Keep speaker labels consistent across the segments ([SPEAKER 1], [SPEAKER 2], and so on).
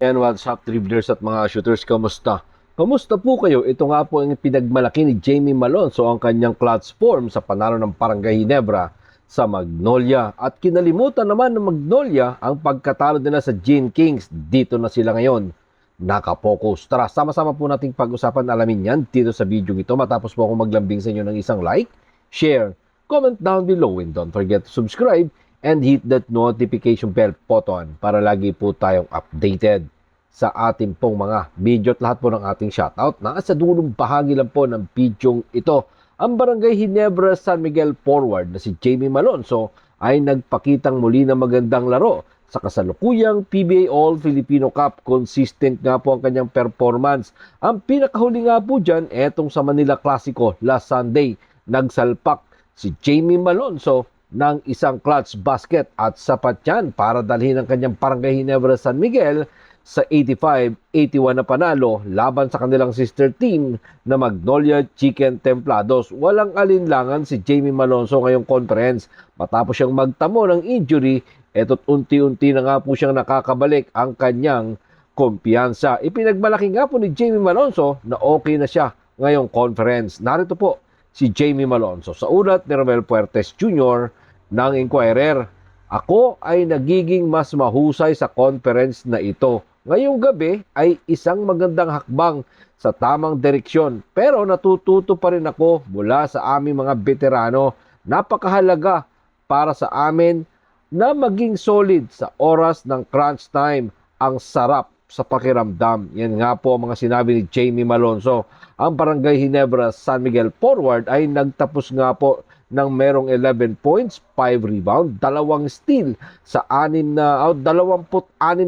[SPEAKER 1] And what's up, dribblers at mga shooters, kamusta? Kamusta po kayo? Ito nga po ang pinagmalaki ni Jamie Malonzo ang kanyang clutch form sa panalo ng Barangay Ginebra sa Magnolia. At kinalimutan naman ng Magnolia ang pagkatalo nila sa Gene Kings. Dito na sila ngayon. Nakapokus. Tara, sama-sama po nating pag-usapan, alamin yan dito sa video ito. Matapos po ako maglambing sa inyo ng isang like, share, comment down below, and don't forget to subscribe and hit that notification bell button para lagi po tayong updated sa ating pong mga video at lahat po ng ating shoutout. Nasa dulong bahagi lang po ng video ito. Ang Barangay Ginebra San Miguel forward na si Jamie Malonzo ay nagpakitang muli na magandang laro sa kasalukuyang PBA All-Filipino Cup. Consistent nga po ang kanyang performance. Ang pinakahuli nga po dyan, etong sa Manila Clasico last Sunday, nagsalpak si Jamie Malonzo ng isang clutch basket at sapat yan para dalhin ang kanyang Barangay Ginebra San Miguel sa 85-81 na panalo laban sa kanilang sister team na Magnolia Chicken Templados. Walang alinlangan si Jamie Malonzo ngayong conference. Matapos siyang magtamo ng injury, eto't unti-unti na nga po siyang nakakabalik ang kanyang kumpiyansa. Ipinagmalaki nga po ni Jamie Malonzo na okay na siya ngayong conference. Narito po si Jamie Malonzo sa ulat ni Romel Puertes Jr. ng Inquirer. Ako ay nagiging mas mahusay sa conference na ito. Ngayong gabi ay isang magandang hakbang sa tamang direksyon, pero natututo pa rin ako mula sa aming mga veterano. Napakahalaga para sa amin na maging solid sa oras ng crunch time. Ang sarap sa pakiramdam. Yan nga po ang mga sinabi ni Jamie Malonzo. Ang Barangay Ginebra San Miguel forward ay nagtapos nga po ng merong 11 points, 5 rebound, 2 steal sa 26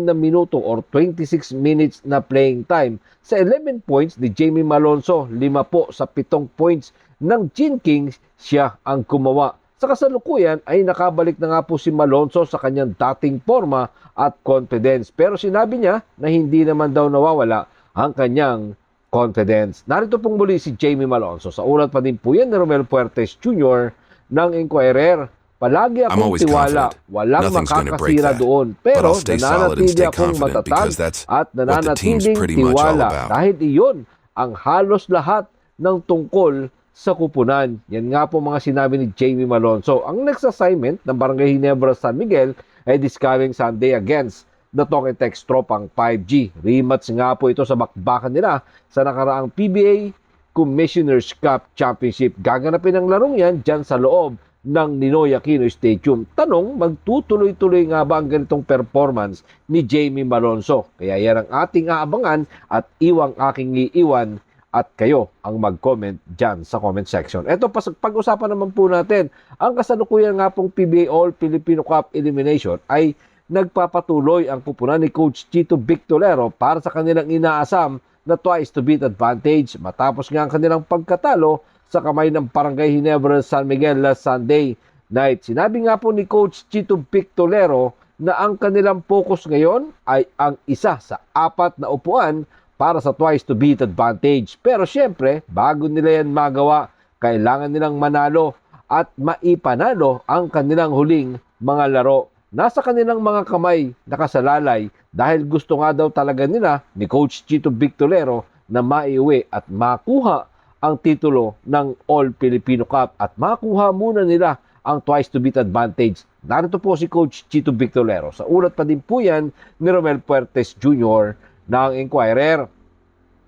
[SPEAKER 1] na minuto or 26 minutes na playing time. Sa 11 points ni Jamie Malonzo, 5 po sa 7 points ng Gene Kings, siya ang gumawa. Sa kasalukuyan ay nakabalik na nga po si Malonzo sa kanyang dating forma at confidence. Pero sinabi niya na hindi naman daw nawawala ang kanyang confidence. Narito pong muli si Jamie Malonzo. Sa ulat pa din po yan ni Romel Puertes Jr. ng Inquirer. Palagi akong tiwala, walang makakasira doon. Pero nananatili akong matatag at nananatiling tiwala dahil iyon ang halos lahat ng tungkol sa kupunan. Yan nga po mga sinabi ni Jamie Malonzo. Ang next assignment ng Barangay Ginebra San Miguel ay this coming Sunday against the Talk and Text Tropang 5G. Rematch nga po ito sa bakbakan nila sa nakaraang PBA Commissioner's Cup Championship. Gaganapin ang larong yan dyan sa loob ng Ninoy Aquino Stadium. Tanong, magtutuloy-tuloy nga ba ang ganitong performance ni Jamie Malonzo? Kaya yan ang ating aabangan at iwang aking iiwan at kayo ang mag-comment dyan sa comment section. Ito, pag-usapan naman po natin, ang kasalukuyan nga pong PBA All-Filipino Cup Elimination ay nagpapatuloy ang pupunan ni Coach Chito Victolero para sa kanilang inaasam na twice to beat advantage matapos nga ang kanilang pagkatalo sa kamay ng Barangay Ginebra San Miguel last Sunday night. Sinabi nga po ni Coach Chito Victolero na ang kanilang focus ngayon ay ang isa sa 4 na upuan para sa twice to beat advantage. Pero syempre, bago nila yan magawa, kailangan nilang manalo at maipanalo ang kanilang huling mga laro. Nasa kanilang mga kamay nakasalalay dahil gusto nga daw talaga nila ni Coach Chito Victolero na maiuwi at makuha ang titulo ng All-Filipino Cup at makuha muna nila ang twice to beat advantage. Narito po si Coach Chito Victolero. Sa ulat pa din po yan ni Romel Puertes Jr. ng Inquirer.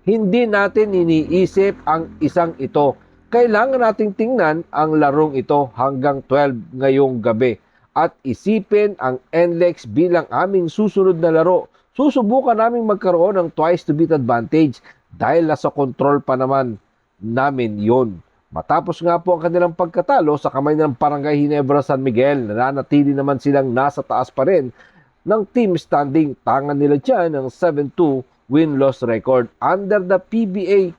[SPEAKER 1] Hindi natin iniisip ang isang ito. Kailangan nating tingnan ang larong ito hanggang 12 ngayong gabi at isipin ang NLEX bilang aming susunod na laro. Susubukan naming magkaroon ng twice to beat advantage dahil nasa control pa naman namin yon. Matapos nga po ang kanilang pagkatalo sa kamay ng Barangay Ginebra San Miguel, nananatili naman silang nasa taas pa rin ng team standing. Tangan nila dyan ng 7-2 win-loss record. Under the PBA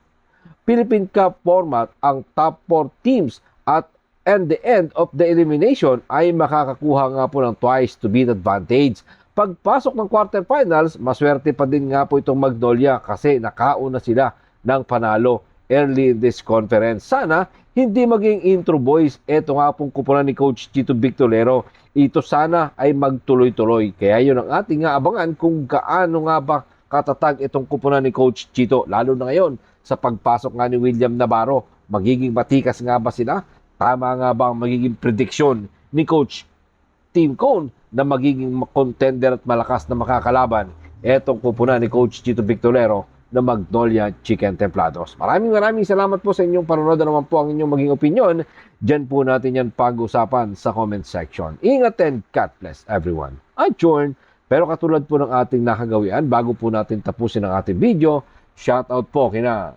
[SPEAKER 1] Philippine Cup format, ang top 4 teams at the end of the elimination ay makakakuha nga po ng twice to beat advantage. Pagpasok ng quarterfinals, maswerte pa din nga po itong Magnolia kasi nakauna sila ng panalo early in this conference. Sana hindi maging intro boys. Ito nga pong kupunan ni Coach Chito Victolero. Ito sana ay magtuloy-tuloy. Kaya yun ang ating nga abangan kung gaano nga ba katatag itong kupunan ni Coach Chito, lalo na ngayon sa pagpasok nga ni William Navarro. Magiging matikas nga ba sila? Tama nga ba ang magiging prediksyon ni Coach Tim Cone na magiging contender at malakas na makakalaban etong kupunan ni Coach Chito Victorero na Magnolia Chicken Templados? Maraming salamat po sa inyong panonood. Naman po ang inyong maging opinion. Diyan po natin yan pag-usapan sa comment section. Ingat and God bless everyone. I'm Jorn. Pero katulad po ng ating nakagawian, bago po natin tapusin ang ating video, shoutout po kina